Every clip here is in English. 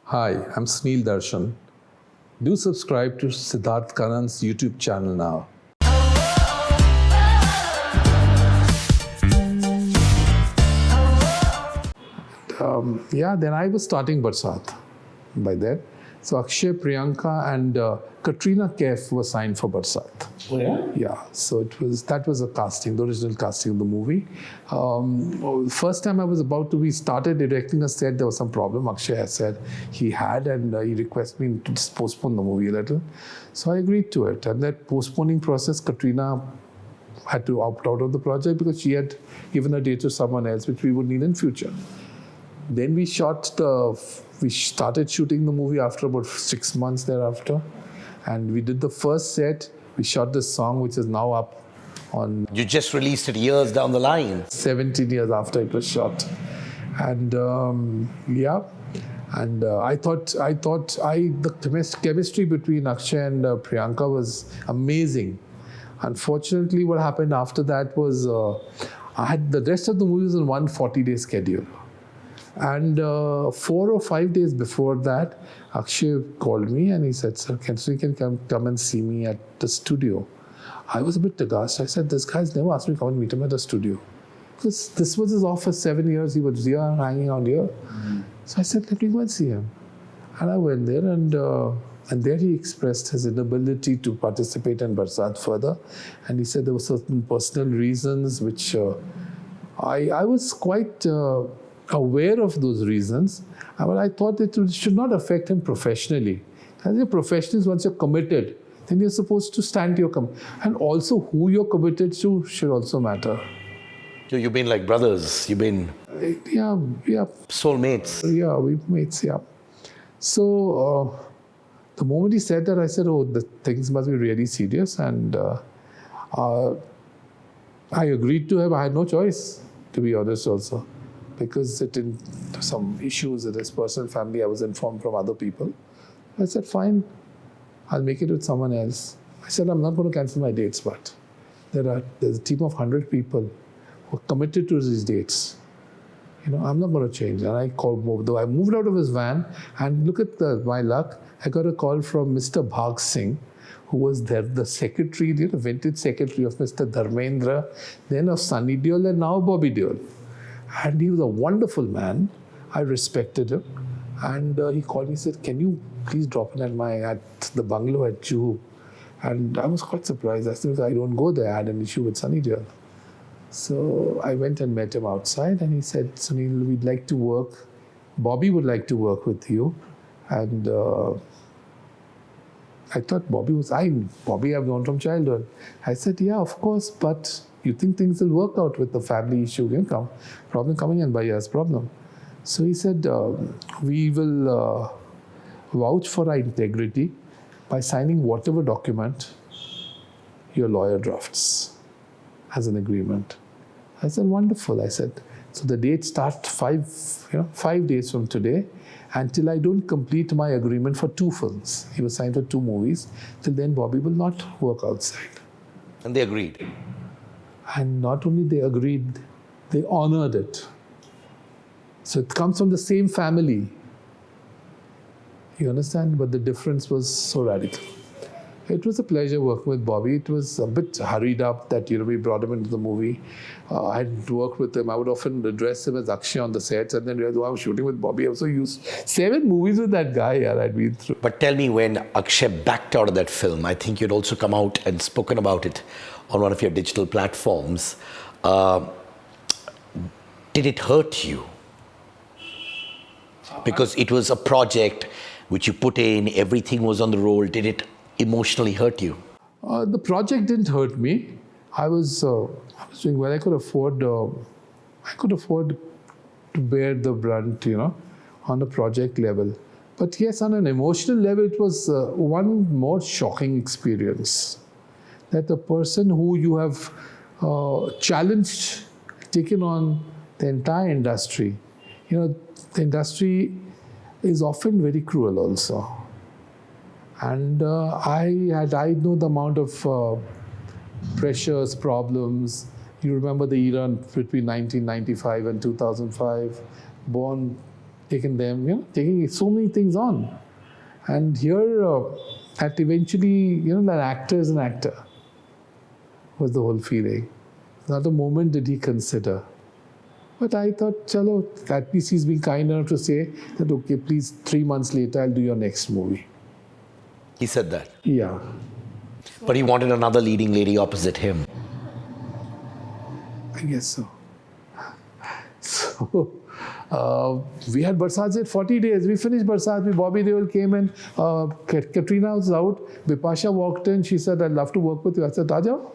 Hi, I'm Suneel Darshan. Do subscribe to Siddharth Kannan's YouTube channel now. Then I was starting Barsaat by then. So Akshay, Priyanka, and Katrina Kaif were signed for Barsaat. Oh yeah? Yeah, so that was a casting, the original casting of the movie. First time I was about to be started directing a set, there was some problem. Akshay had said he had, and he requested me to just postpone the movie a little. So I agreed to it. And that postponing process, Katrina had to opt out of the project because she had given a date to someone else, which we would need in future. Then we started shooting the movie after about 6 months thereafter. And we did the first set. We shot this song, which is now up on... You just released it years down the line. 17 years after it was shot. And I thought the chemistry between Akshay and Priyanka was amazing. Unfortunately, what happened after that was I had the rest of the movie was on one 40-day schedule. And 4 or 5 days before that, Akshay called me and he said, "Sir, you can come and see me at the studio." I was a bit aghast. I said, "This guy's never asked me to come and meet him at the studio." Because this was his office, 7 years. He was here, hanging out here. So I said, "Let me go and see him." And I went there, and there he expressed his inability to participate in Barsaat further. And he said there were certain personal reasons which I was quite aware of those reasons, but I thought it should not affect him professionally. As a professional, once you're committed, then you're supposed to stand to your commitment. And also who you're committed to should also matter. So you've been like brothers, you've been Yeah. soulmates. Yeah, we're mates, yeah. So the moment he said that, I said, "Oh, the things must be really serious." And I agreed to him. I had no choice, to be honest also. Because some issues with his personal family, I was informed from other people. I said, "Fine, I'll make it with someone else." I said, "I'm not going to cancel my dates, but there's a team of 100 people who are committed to these dates. I'm not going to change." And I moved out of his van, and look at my luck. I got a call from Mr. Bhag Singh, who was there, the secretary, vintage secretary of Mr. Dharmendra, then of Sunny Deol, and now Bobby Deol. And he was a wonderful man. I respected him. And he called me and said, "Can you please drop in at the bungalow at Juhu?" And I was quite surprised. I said, "I don't go there. I had an issue with Sunny Deol." So I went and met him outside, and he said, "Suneel, we'd like to work. Bobby would like to work with you." And I thought Bobby I've known from childhood. I said, "Yeah, of course, but you think things will work out with the family issue? Problem coming in by years, problem." So he said, "We will vouch for our integrity by signing whatever document your lawyer drafts as an agreement." I said, "Wonderful." I said, "So the date starts 5 days from today, until I don't complete my agreement for 2 films." He was signed for 2 movies. Till then, Bobby will not work outside. And they agreed. And not only they agreed, they honored it. So it comes from the same family. You understand? But the difference was so radical. It was a pleasure working with Bobby. It was a bit hurried up that we brought him into the movie. I had worked with him. I would often address him as Akshay on the sets, and then realize, I was shooting with Bobby. I was so used. 7 movies with that guy I'd been through. But tell me, when Akshay backed out of that film, I think you'd also come out and spoken about it on one of your digital platforms. Did it hurt you? Because it was a project which you put in, everything was on the roll. Did it emotionally hurt you? The project didn't hurt me. I was doing well. I could afford to bear the brunt, on a project level. But yes, on an emotional level, it was one more shocking experience. That the person who you have challenged, taken on the entire industry, the industry is often very cruel also. And I know the amount of pressures, problems. You remember the era between 1995 and 2005, born taken them, taking so many things on. And here, that eventually, that actor is an actor, was the whole feeling. Not a moment did he consider. But I thought, chalo, at least he's been kind enough to say that, okay, please, 3 months later, I'll do your next movie. He said that. Yeah. But he wanted another leading lady opposite him. I guess so. So, we had Barsaat at 40 days. We finished Barsaat. Bobby Deol came in. Katrina was out. Bipasha walked in. She said, I'd love to work with you. I said, Aajao.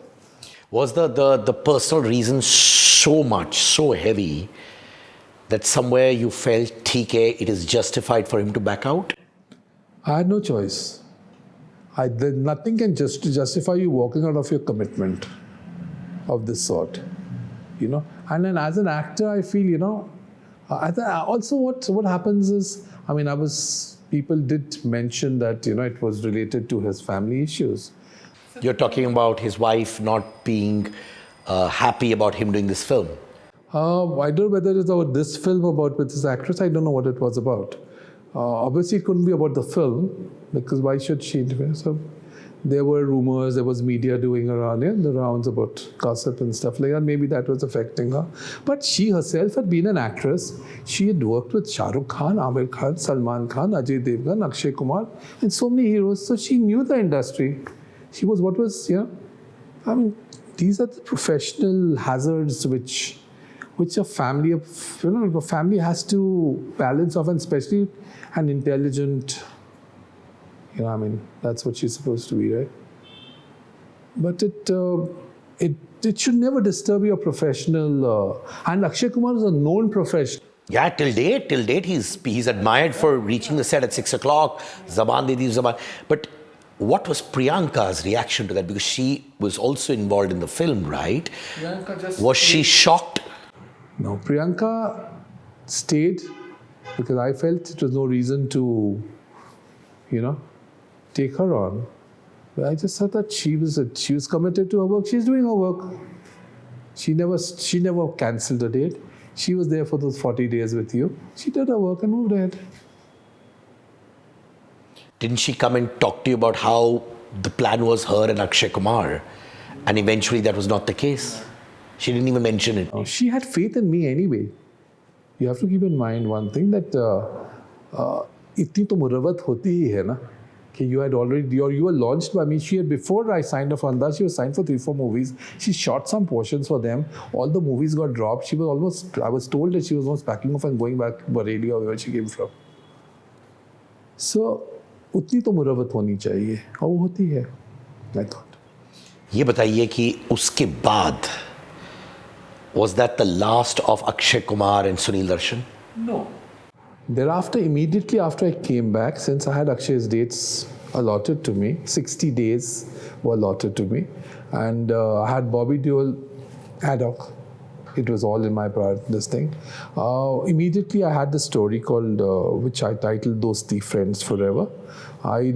Was the personal reason so heavy that somewhere you felt, TK, it is justified for him to back out? I had no choice. Nothing can justify you walking out of your commitment of this sort. And then as an actor, I feel, also what happens is, people did mention that, it was related to his family issues. You're talking about his wife not being happy about him doing this film. I don't know whether it's about this film about with this actress. I don't know what it was about. Obviously, it couldn't be about the film, because why should she interfere? So there were rumors, there was media doing around the rounds about gossip and stuff like that. Maybe that was affecting her. But she herself had been an actress. She had worked with Shah Rukh Khan, Amir Khan, Salman Khan, Ajay Devgan, Akshay Kumar, and so many heroes. So she knew the industry. She was these are the professional hazards which a family a family has to balance off, and especially an intelligent, that's what she's supposed to be, right? But it should never disturb your professional. And Akshay Kumar is a known professional. Yeah, till date, he's admired for reaching the set at 6 o'clock. Zaban de di zaban. But what was Priyanka's reaction to that? Because she was also involved in the film, right? Was she shocked? No, Priyanka stayed because I felt it was no reason to, take her on. But I just thought that she was committed to her work. She's doing her work. She never cancelled a date. She was there for those 40 days with you. She did her work and moved ahead. Didn't she come and talk to you about how the plan was her and Akshay Kumar, and eventually that was not the case? She didn't even mention it. No, she had faith in me anyway. You have to keep in mind one thing, that itni to muravat hoti hi hai na, कि you were launched by me. She had, before I signed off on that, she was signed for 3-4 movies. She shot some portions for them. All the movies got dropped. I was told that she was almost packing off and going back to Bareilly or where she came from. So, उतनी तो मुरवत होनी चाहिए, और वो होती है, I thought. ये बताइए कि उसके बाद, was that the last of Akshay Kumar and Suneel Darshan? No. Thereafter, immediately after I came back, since I had Akshay's dates allotted to me, 60 days were allotted to me, and I had Bobby Deol ad hoc. It was all in my this thing. Immediately, I had the story called, which I titled Dosti, Friends Forever. I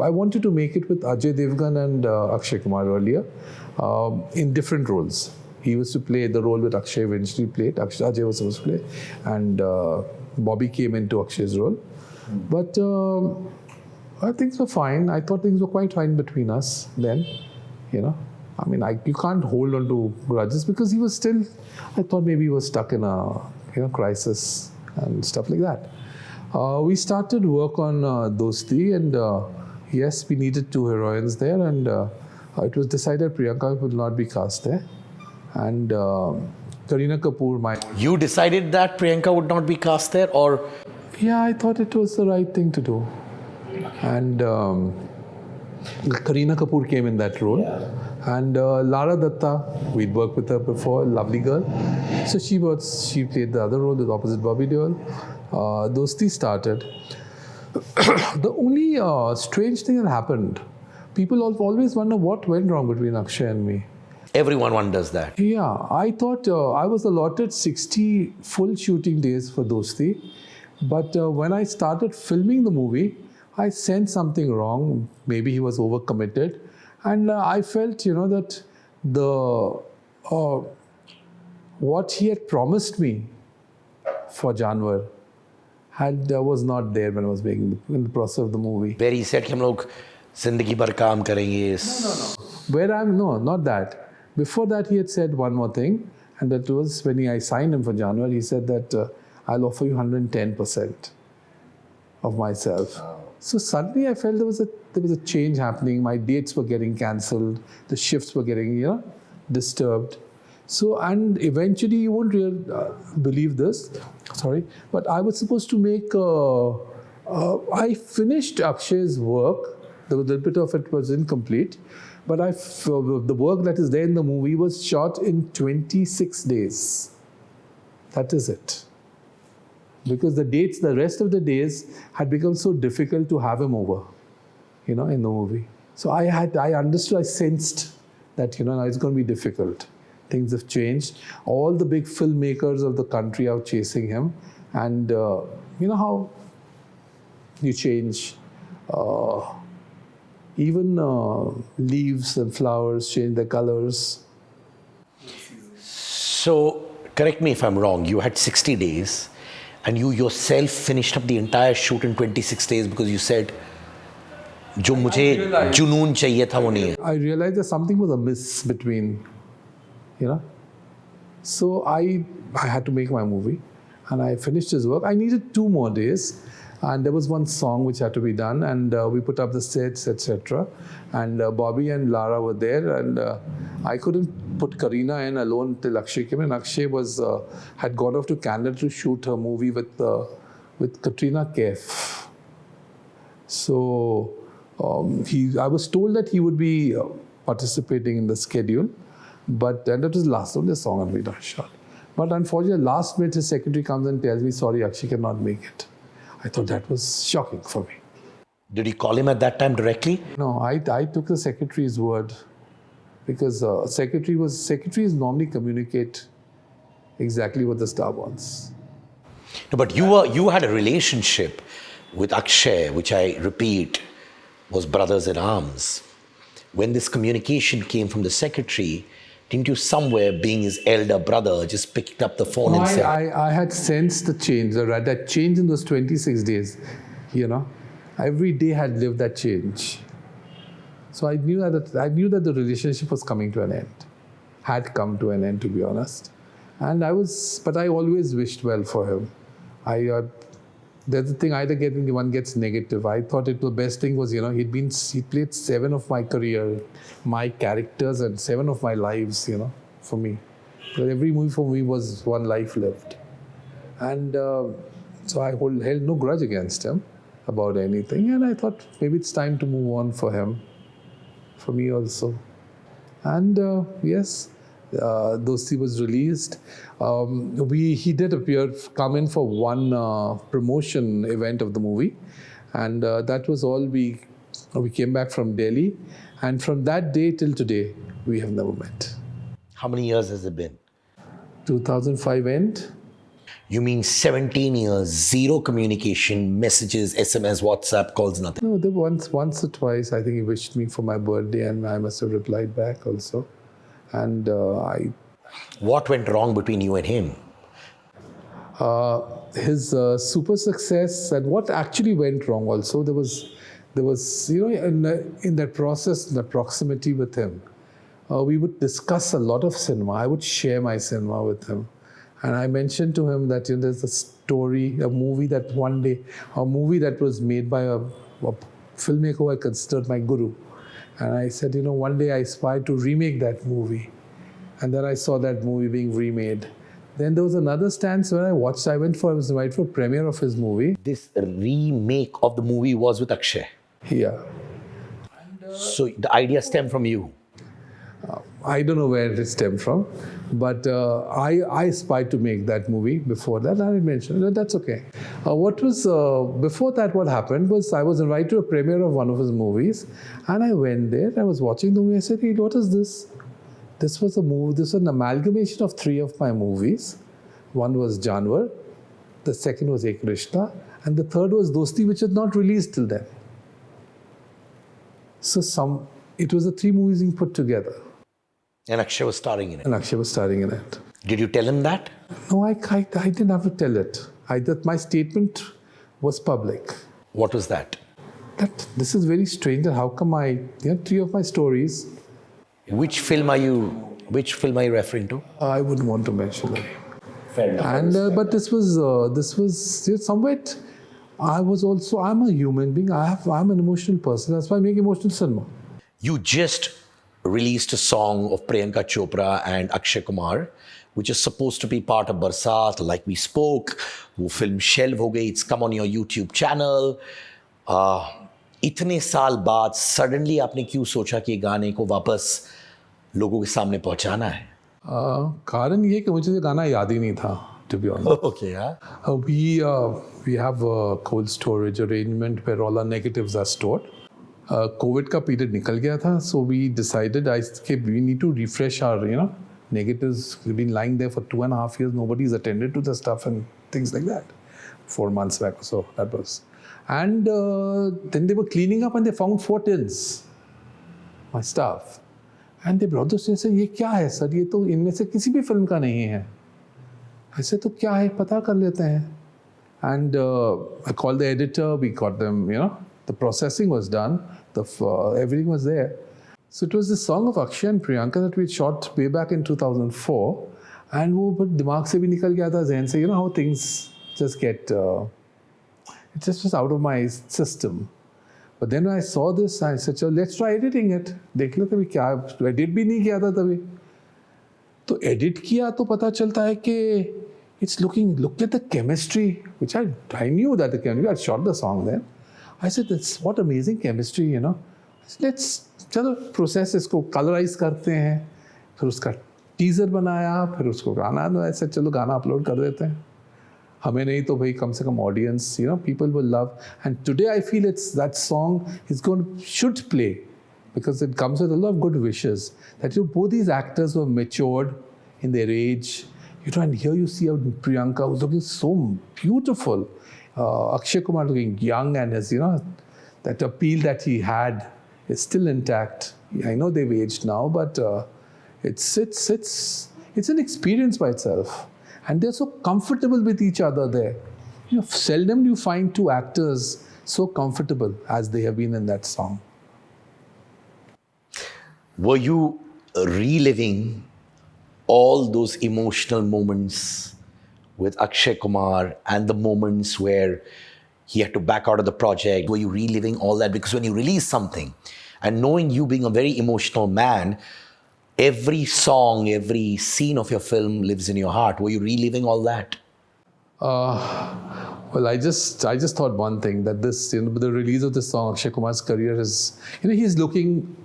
wanted to make it with Ajay Devgan and Akshay Kumar earlier, in different roles. He was to play the role that Akshay eventually played. Ajay was supposed to play, and Bobby came into Akshay's role. But things were fine. I thought things were quite fine between us then, you can't hold on to grudges, because he was still, I thought maybe he was stuck in a crisis and stuff like that. We started work on Dosti, and yes, we needed 2 heroines there, and it was decided Priyanka would not be cast there. And Kareena Kapoor, You decided that Priyanka would not be cast there, or? Yeah, I thought it was the right thing to do. And Kareena Kapoor came in that role. Yeah. And Lara Datta, we'd worked with her before, lovely girl. So she played the other role, the opposite Bobby Deol. Dosti started. The only strange thing that happened, people always wonder what went wrong between Akshay and me. Everyone wonders that. Yeah, I thought I was allotted 60 full shooting days for Dosti. But when I started filming the movie, I sensed something wrong. Maybe he was overcommitted. And I felt, that what he had promised me for Janwar, was not there when I was making in the process of the movie. Where he said कि हम लोग जिंदगी भर काम करेंगे. No, not that. Before that, he had said one more thing, and that was when I signed him for January. He said that I'll offer you 110% of myself. Oh. So suddenly I felt there was a change happening. My dates were getting cancelled. The shifts were getting disturbed. So, and eventually, you won't really believe this. Sorry, but I was supposed to make. I finished Akshay's work. The little bit of it was incomplete, but the work that is there in the movie was shot in 26 days. That is it. Because the rest of the days had become so difficult to have him over, in the movie. So I understood, I sensed that, now it's going to be difficult. Things have changed. All the big filmmakers of the country are chasing him. And you know how you change. Even leaves and flowers change their colors. So, correct me if I'm wrong, you had 60 days and you yourself finished up the entire shoot in 26 days because you said, जो मुझे जुनून चाहिए था वो नहीं है. I realized that something was amiss between, So I had to make my movie and I finished his work. I needed 2 more days. And there was one song which had to be done, and we put up the sets, etc. And Bobby and Lara were there, and I couldn't put Kareena in alone till Akshay came. And Akshay had gone off to Canada to shoot her movie with Katrina Kaif. So I was told that he would be participating in the schedule, and that was the last only song had been shot. But unfortunately, last minute his secretary comes and tells me, "Sorry, Akshay cannot make it." I thought that was shocking for me. Did you call him at that time directly? No, I took the secretary's word because secretaries normally communicate exactly what the star wants. No, but you had a relationship with Akshay, which I repeat was brothers in arms. When this communication came from the secretary, didn't you somewhere, being his elder brother, just picked up the phone and said... I had sensed the change, that change in those 26 days, Every day had lived that change. So I knew that the relationship was coming to an end. Had come to an end, to be honest. And but I always wished well for him. There's the thing, one gets negative. I thought the best thing was, he played 7 of my career, my characters, and 7 of my lives, for me. Because every movie for me was one life lived. And so I held no grudge against him about anything. And I thought maybe it's time to move on for him, for me also. And yes, Dosti was released. He did come in for one promotion event of the movie, and that was all. We came back from Delhi, and from that day till today, we have never met. How many years has it been? 2005 end. You mean 17 years, zero communication, messages, SMS, WhatsApp, calls, nothing? No, there once or twice, I think he wished me for my birthday, and I must have replied back also. And What went wrong between you and him? His super success, and what actually went wrong also, there was in that process, in the proximity with him, we would discuss a lot of cinema. I would share my cinema with him. And I mentioned to him that there's a movie that was made by a filmmaker who I considered my guru. And I said, one day I aspired to remake that movie. And then I saw that movie being remade. Then there was another stance when I was invited for a premiere of his movie. This remake of the movie was with Akshay? Yeah. So the idea stemmed from you? I don't know where it stemmed from, but I aspired to make that movie before that. I mentioned that. That's okay. Before that, what happened was I was invited to a premiere of one of his movies, and I went there. I was watching the movie. I said, "Hey, what is this?" This was a movie. This was an amalgamation of 3 of my movies. One was Janwar, the second was Ek Rishta, and the third was Dosti, which was not released till then. So it was the 3 movies being put together. And Akshay was starring in it. Did you tell him that? No, I didn't have to tell it. My statement was public. What was that? That this is very strange. That how come three of my stories. Which film are you referring to? I wouldn't want to mention it. Fair enough. And but this was somewhat. I'm a human being. I'm an emotional person. That's why I make emotional cinema. You just released a song of Priyanka Chopra and Akshay Kumar, which is supposed to be part of Barsaat, like we spoke. वो film shelve हो गई. It's come on your YouTube channel. इतने साल बाद suddenly आपने क्यों सोचा कि गाने को वापस लोगों के सामने पहुंचाना है? कारण ये कि मुझे ये गाना याद ही नहीं था, to be honest. Okay, yeah. We have a cold storage arrangement where all our negatives are stored. COVID का period निकल गया था, so we decided we need to refresh our negatives. We've been lying there for 2.5 years. Nobody's attended to the stuff and things like that. 4 months back or so, that was. And then they were cleaning up and they found 4 tins, my stuff. And they brought those tins and said, ये क्या है sir? ये तो इनमें से किसी भी film का नहीं है. ऐसे तो क्या है? पता कर लेते हैं. And I called the editor. We got them. The processing was done. Everything was there. So it was this song of Akshay and Priyanka that we shot way back in 2004. And वो but दिमाग से भी निकल गया था ज़हन से. How things just get. It just was out of my system. But then I saw this, I said, "Chalo, let's try editing it. देख लो तभी क्या edit भी नहीं किया था तभी. तो edit किया तो पता चलता है कि look at the chemistry, which I knew that the chemistry. I shot the song then. I said, what amazing chemistry, I said, let's चलो process इसको colorize करते हैं. फिर उसका teaser बनाया, फिर उसको गाना. I said, चलो गाना upload कर देते हैं. हमें नहीं तो भाई कम से कम audience, people will love. And today I feel that song should play because it comes with a lot of good wishes. That both these actors were matured in their age. And here you see Priyanka who's looking so beautiful. Akshay Kumar looking young and his, that appeal that he had is still intact. I know they've aged now, but it's an experience by itself. And they're so comfortable with each other there. Seldom do you find two actors so comfortable as they have been in that song. Were you reliving all those emotional moments with Akshay Kumar and the moments where he had to back out of the project? Were you reliving all that? Because when you release something, and knowing you being a very emotional man, every song, every scene of your film lives in your heart. Were you reliving all that? Well, I just thought one thing, that this, the release of this song, Akshay Kumar's career is, he's looking,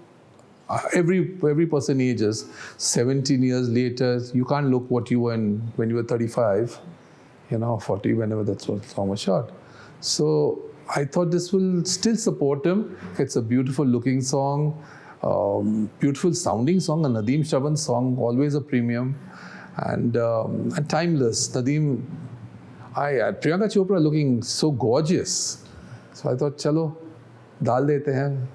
every person ages. 17 years later, you can't look what you were when you were 35, 40, whenever that song was shot. So I thought this will still support him. It's a beautiful looking song. Beautiful sounding song, a Nadeem Shravan song, always a premium, and timeless. Nadeem, Priyanka Chopra looking so gorgeous. So I thought, chalo, dal dete hain,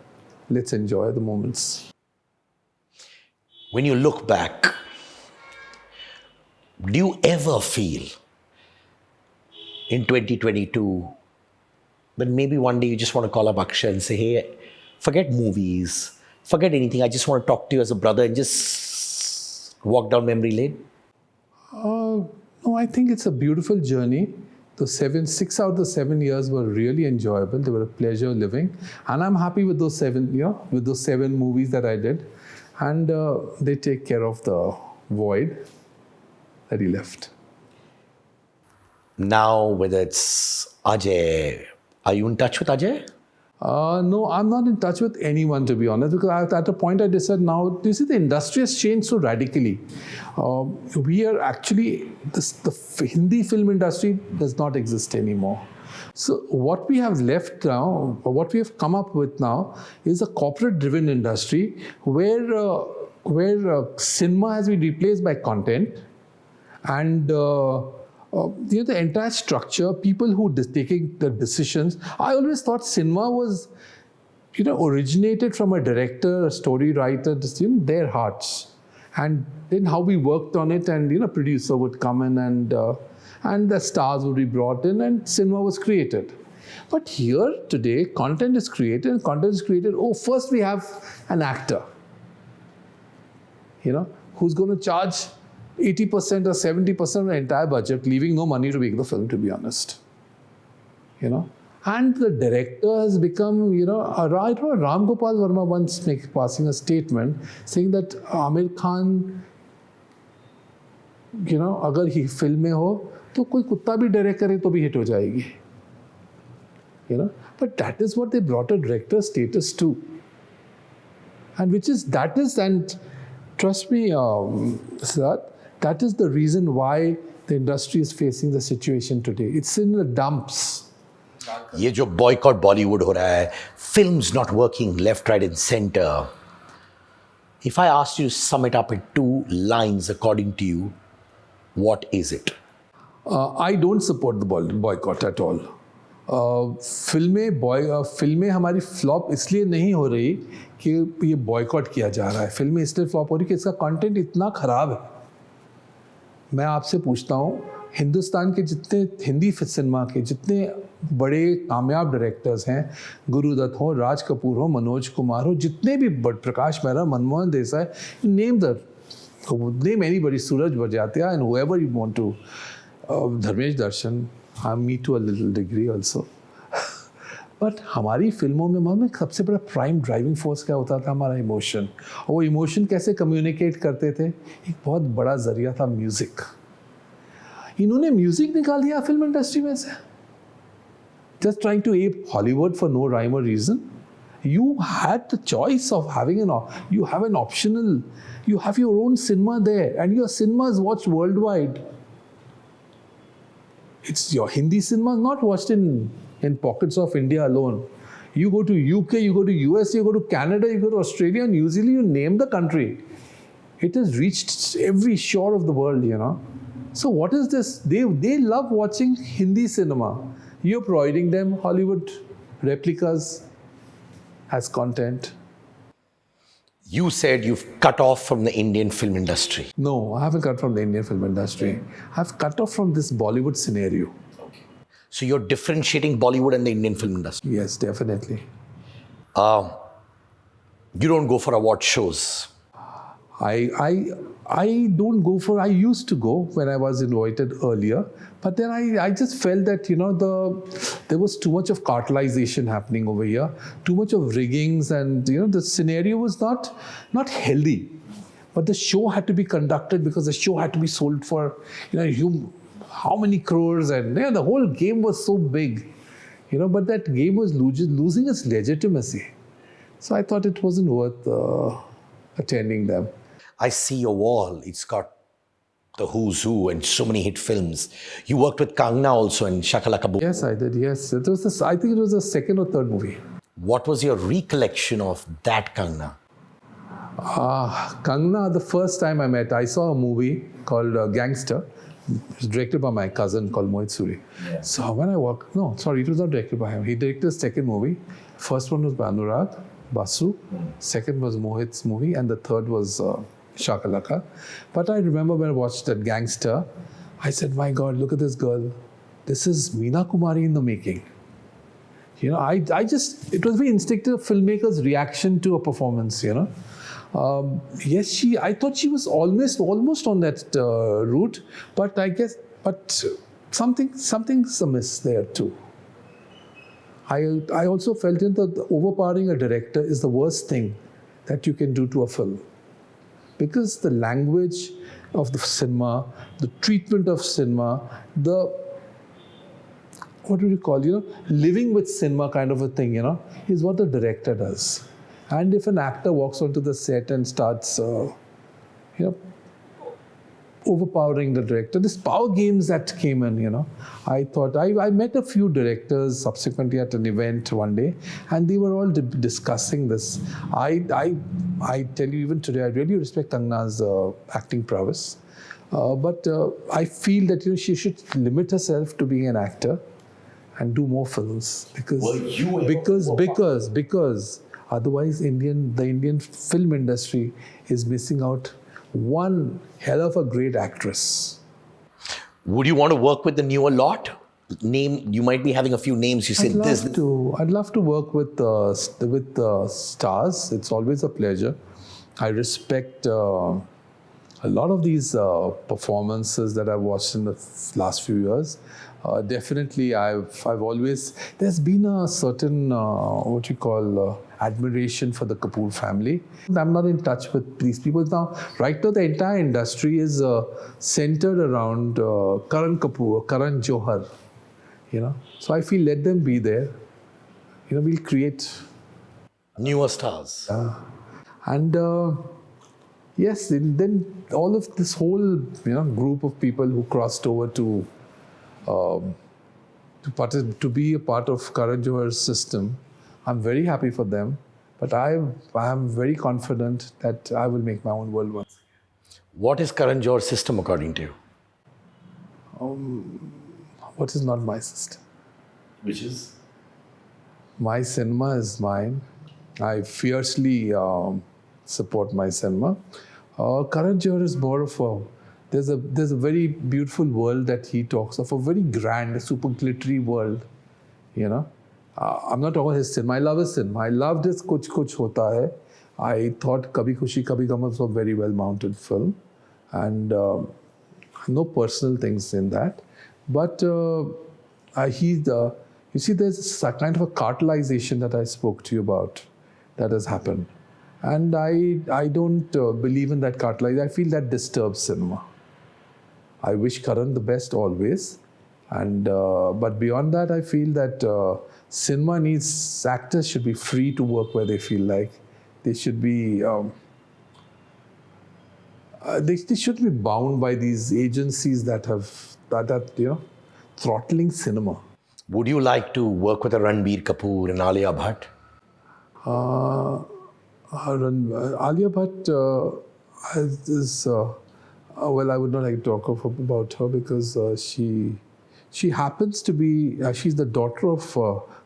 let's enjoy the moments. When you look back, do you ever feel in 2022 that maybe one day you just want to call up Akshay and say, hey, forget movies, forget anything. I just want to talk to you as a brother and just walk down memory lane? No, I think it's a beautiful journey. The 6 out of the 7 years were really enjoyable. They were a pleasure living. And I'm happy with those 7, with those 7 movies that I did. And they take care of the void that he left. Now, whether it's Ajay, are you in touch with Ajay? No, I'm not in touch with anyone, to be honest, because at a point I decided now, you see, the industry has changed so radically. We are actually, the Hindi film industry does not exist anymore. So what we have left now, or what we have come up with now, is a corporate-driven industry where cinema has been replaced by content, and the entire structure, people who taking the decisions. I always thought cinema was, originated from a director, a story writer, just their hearts, and then how we worked on it, and producer would come in, and the stars would be brought in, and cinema was created. But here today, content is created, and content is created, first we have an actor, who's going to charge 80% or 70% of the entire budget, leaving no money to make the film, to be honest. And the director has become, Ram Gopal Verma once passing a statement saying that Amir Khan, अगर ही film में हो तो कोई कुत्ता भी direct करे तो भी हिट हो जाएगी. But that is what they brought a director status to. And and trust me, Siddharth, that is the reason why the industry is facing the situation today. It's in the dumps. ये जो boycott Bollywood हो रहा है, films not working left, right and center. If I asked you to sum it up in 2 lines according to you, what is it? I don't support the boycott at all. फिल्में हमारी flop इसलिए नहीं हो रही कि ये boycott किया जा रहा है. फिल्में इसलिए फ्लॉप हो रही कि इसका कंटेंट इतना ख़राब है. मैं आपसे पूछता हूँ, हिंदुस्तान के जितने हिंदी सिनेमा के जितने बड़े कामयाब डायरेक्टर्स हैं, गुरुदत्त हो, राज कपूर हो, मनोज कुमार हो, जितने भी Prakash Mehra, Manmohan Desai, name anybody, Sooraj Barjatya, and whoever you want to, Dharmesh Darshan, me to a little degree also. But हमारी फिल्मों में मालूम है सबसे बड़ा प्राइम ड्राइविंग फोर्स क्या होता था? हमारा इमोशन. और वो इमोशन कैसे कम्युनिकेट करते थे? एक बहुत बड़ा जरिया था म्यूज़िक. इन्होंने म्यूज़िक निकाल दिया फिल्म इंडस्ट्री में से. Just trying to ape Hollywood for no rhyme or reason. You had the choice of having you have an optional, you have your own cinema there, and your cinema is watched worldwide. It's your Hindi cinema is not watched in pockets of India alone. You go to UK, you go to US, you go to Canada, you go to Australia, New Zealand, you name the country. It has reached every shore of the world, So what is this? They love watching Hindi cinema. You're providing them Hollywood replicas as content. You said you've cut off from the Indian film industry. No, I haven't cut from the Indian film industry. I've cut off from this Bollywood scenario. Okay. So you're differentiating Bollywood and the Indian film industry? Yes, definitely. You don't go for award shows? I don't go for. I used to go when I was invited earlier, but then I just felt that there was too much of cartelization happening over here, too much of riggings, and the scenario was not healthy. But the show had to be conducted because the show had to be sold for how many crores, and the whole game was so big, But that game was losing its legitimacy, so I thought it wasn't worth attending them. I see your wall. It's got the who's who and so many hit films. You worked with Kannan also in Shakalaka Boom. Yes, I did. Yes, I think it was the second or third movie. What was your recollection of that Kannan? Kannan, the first time I met, I saw a movie called Gangster. It was directed by my cousin called Mohit Suri. Yeah. So when I walked, no, sorry, it was not directed by him. He directed the second movie. First one was by Anurag Basu. Second was Mohit's movie, and the third was Shakalaka. But I remember when I watched that Gangster, I said, my God, look at this girl. This is Meena Kumari in the making. I just, it was very instinctive filmmaker's reaction to a performance, Yes, I thought she was almost on that route, but something's amiss there too. I also felt that overpowering a director is the worst thing that you can do to a film. Because the language of the cinema, the treatment of cinema, what do you call, living with cinema kind of a thing, is what the director does. And if an actor walks onto the set and starts, overpowering the director, this power games that came in, I thought, I met a few directors subsequently at an event one day, and they were all discussing this. I tell you, even today, I really respect Kangna's acting prowess. But I feel that she should limit herself to being an actor and do more films. Because otherwise the Indian film industry is missing out one hell of a great actress. Would you want to work with the newer lot? name, you might be having a few names. You said this. I'd love to work with stars. It's always a pleasure. I respect a lot of these performances that I've watched in the last few years. Definitely, I've always, there's been a certain what you call admiration for the Kapoor family. I'm not in touch with these people now. Right now, the entire industry is centered around Karan Johar. So I feel let them be there. We'll create Newer stars. and yes, then all of this whole group of people who crossed over to be a part of Karan Johar's system, I'm very happy for them. But I am very confident that I will make my own world once. What is Karan Johar's system according to you? What is not my system? Which is? My cinema is mine. I fiercely support my cinema. Karan Johar is more of a, there's a very beautiful world that he talks of, a very grand, super glittery world. I'm not talking about his cinema. I love his cinema. I loved his Kuch Kuch Hota Hai. I thought Kabhi Khushi Kabhi Gham was a very well mounted film, and no personal things in that. But you see, there's a kind of a cartelization that I spoke to you about that has happened. And I don't believe in that cartelization. I feel that disturbs cinema. I wish Karan the best always. And but beyond that, I feel that cinema needs, actors should be free to work where they feel like. They should be they shouldn't be bound by these agencies that throttling cinema. Would you like to work with a Ranbir Kapoor and Alia Bhatt? Alia Bhatt is well, I would not like to talk about her because she happens to be she's the daughter of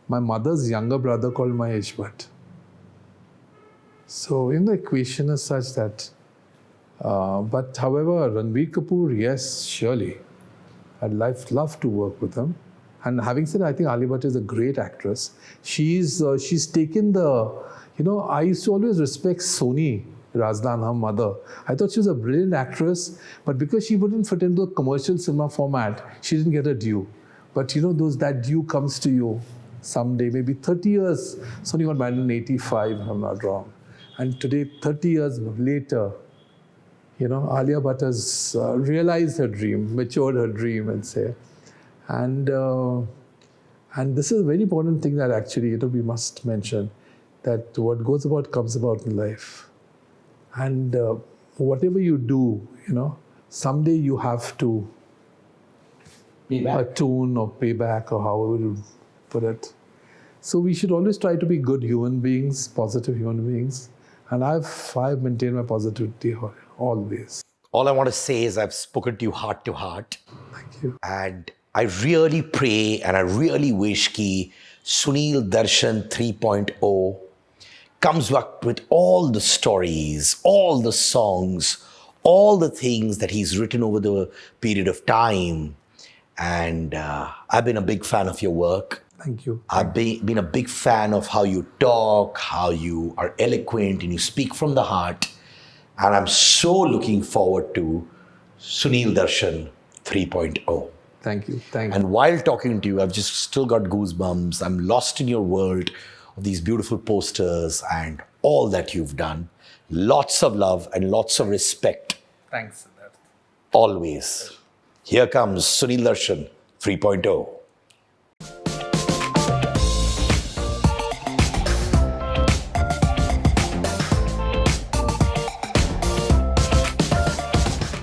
my mother's younger brother called Mahesh Bhatt. So the equation is such that. But however, Ranbir Kapoor, yes, surely, I'd love to work with him. And having said, I think Alia Bhatt is a great actress. She's taken the, I used to always respect Soni Razdan, her mother. I thought she was a brilliant actress, but because she wouldn't fit into a commercial cinema format, she didn't get a due. But that due comes to you someday, maybe 30 years. Soni got married in 85, if I'm not wrong. And today, 30 years later, Alia Bhatt has realized her dream, matured her dream, and say. And this is a very important thing that actually we must mention, that what goes about comes about in life. And whatever you do, someday you have to attune or pay back, or however you put it. So we should always try to be good human beings, positive human beings. And I've maintained my positivity always. All I want to say is I've spoken to you heart to heart. Thank you. And I really pray and I really wish that Suneel Darshan 3.0 comes back with all the stories, all the songs, all the things that he's written over the period of time. And I've been a big fan of your work. Thank you. I've been a big fan of how you talk, how you are eloquent and you speak from the heart. And I'm so looking forward to Suneel Darshan 3.0. Thank you. Thank you. And while talking to you, I've just still got goosebumps. I'm lost in your world of these beautiful posters and all that you've done. Lots of love and lots of respect. Thanks, Siddharth. Always. Here comes Suneel Darshan 3.0.